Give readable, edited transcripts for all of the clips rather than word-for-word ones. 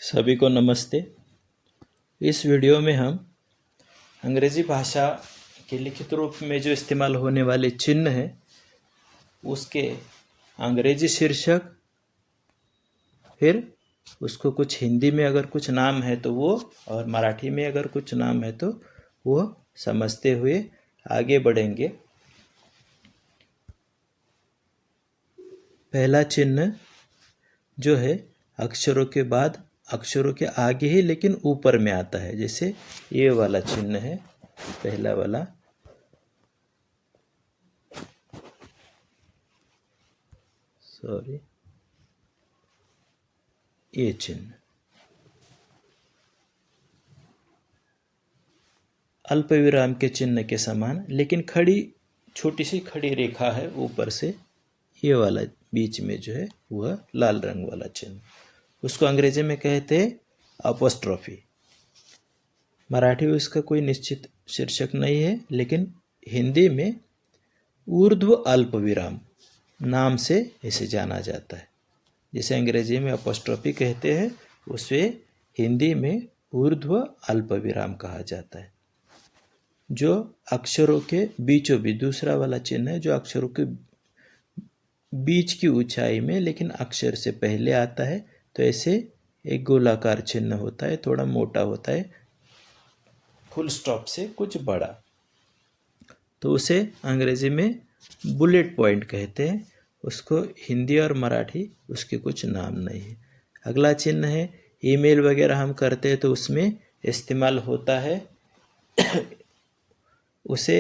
सभी को नमस्ते। इस वीडियो में हम अंग्रेज़ी भाषा के लिखित रूप में जो इस्तेमाल होने वाले चिन्ह हैं उसके अंग्रेजी शीर्षक, फिर उसको कुछ हिंदी में अगर कुछ नाम है तो वो, और मराठी में अगर कुछ नाम है तो वो समझते हुए आगे बढ़ेंगे। पहला चिन्ह जो है अक्षरों के बाद, अक्षरों के आगे ही लेकिन ऊपर में आता है, जैसे ये वाला चिन्ह है, पहला वाला। ये चिन्ह अल्पविराम के चिन्ह के समान, लेकिन खड़ी छोटी सी खड़ी रेखा है ऊपर से। ये वाला बीच में जो है वह लाल रंग वाला चिन्ह, उसको अंग्रेजी में कहते हैं अपोस्ट्रोफी। मराठी में उसका कोई निश्चित शीर्षक नहीं है, लेकिन हिंदी में ऊर्ध्व अल्पविराम नाम से इसे जाना जाता है। जिसे अंग्रेजी में अपोस्ट्रोफी कहते हैं, उसे हिंदी में ऊर्ध्व अल्पविराम कहा जाता है। जो अक्षरों के बीचों बीच, दूसरा वाला चिन्ह है जो अक्षरों के बीच की ऊंचाई में लेकिन अक्षर से पहले आता है, तो ऐसे एक गोलाकार चिन्ह होता है, थोड़ा मोटा होता है, फुल स्टॉप से कुछ बड़ा, तो उसे अंग्रेजी में बुलेट पॉइंट कहते हैं। उसको हिंदी और मराठी उसके कुछ नाम नहीं है। अगला चिन्ह है ईमेल वगैरह हम करते हैं तो उसमें इस्तेमाल होता है उसे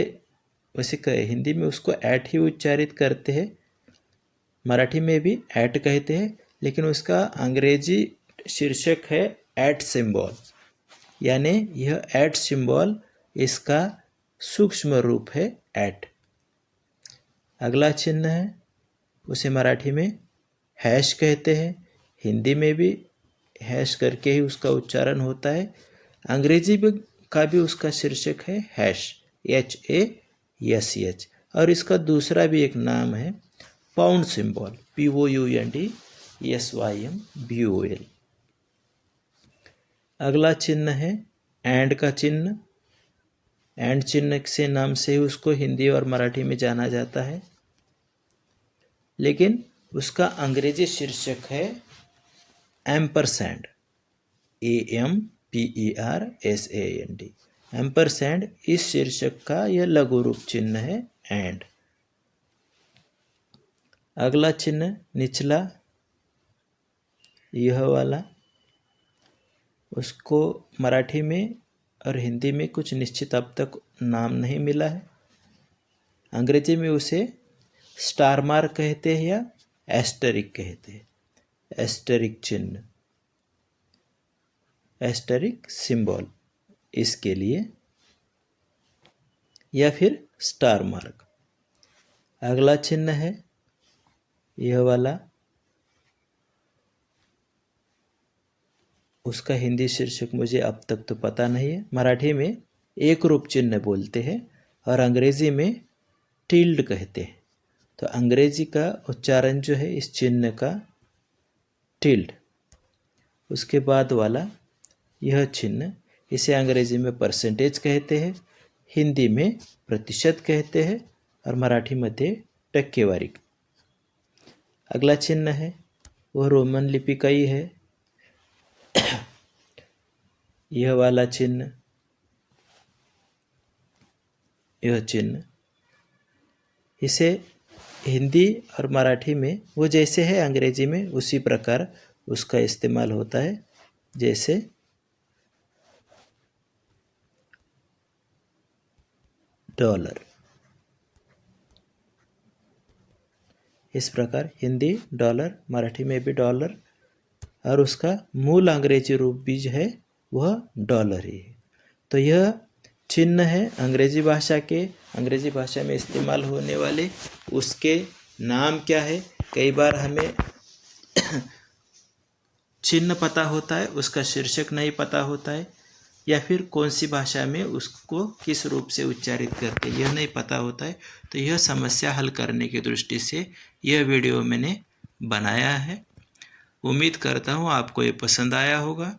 हिंदी में उसको ऐट ही उच्चारित करते हैं, मराठी में भी ऐट कहते हैं, लेकिन उसका अंग्रेजी शीर्षक है ऐट सिंबल, यानी यह ऐट सिंबल इसका सूक्ष्म रूप है ऐट। अगला चिन्ह है उसे मराठी में हैश कहते हैं, हिंदी में भी हैश करके ही उसका उच्चारण होता है। अंग्रेजी का भी उसका शीर्षक है हैश, HASH, और इसका दूसरा भी एक नाम है पाउंड सिंबल, POUND SYMBOL। अगला चिन्ह है एंड का चिन्ह। एंड चिन्ह से नाम से ही उसको हिंदी और मराठी में जाना जाता है, लेकिन उसका अंग्रेजी शीर्षक है एम्परसैंड, AMPERSAND। एम्परसैंड इस शीर्षक का यह लघु रूप चिन्ह है एंड। अगला चिन्ह निचला, यह वाला, उसको मराठी में और हिंदी में कुछ निश्चित अब तक नाम नहीं मिला है। अंग्रेजी में उसे स्टार मार्क कहते हैं या एस्टरिक कहते हैं, एस्टरिक चिन्ह, एस्टरिक सिंबल इसके लिए, या फिर स्टार मार्क। अगला चिन्ह है यह वाला, उसका हिंदी शीर्षक मुझे अब तक तो पता नहीं है। मराठी में एक रूप चिन्ह बोलते हैं और अंग्रेजी में टिल्ड कहते हैं, तो अंग्रेजी का उच्चारण जो है इस चिन्ह का टिल्ड। उसके बाद वाला यह चिन्ह, इसे अंग्रेजी में परसेंटेज कहते हैं, हिंदी में प्रतिशत कहते हैं और मराठी मध्ये टक्केवारी। अगला चिन्ह है वह रोमन लिपि का ही है, यह वाला चिन्ह, यह चिन्ह, इसे हिंदी और मराठी में वो जैसे है अंग्रेजी में उसी प्रकार उसका इस्तेमाल होता है, जैसे डॉलर। इस प्रकार हिंदी डॉलर, मराठी में भी डॉलर, और उसका मूल अंग्रेजी रूप भी जो है वह डॉलर ही है। तो यह चिन्ह है अंग्रेजी भाषा के, अंग्रेजी भाषा में इस्तेमाल होने वाले। उसके नाम क्या है, कई बार हमें चिन्ह पता होता है, उसका शीर्षक नहीं पता होता है, या फिर कौन सी भाषा में उसको किस रूप से उच्चारित करते यह नहीं पता होता है। तो यह समस्या हल करने की दृष्टि से यह वीडियो मैंने बनाया है। उम्मीद करता हूँ आपको ये पसंद आया होगा।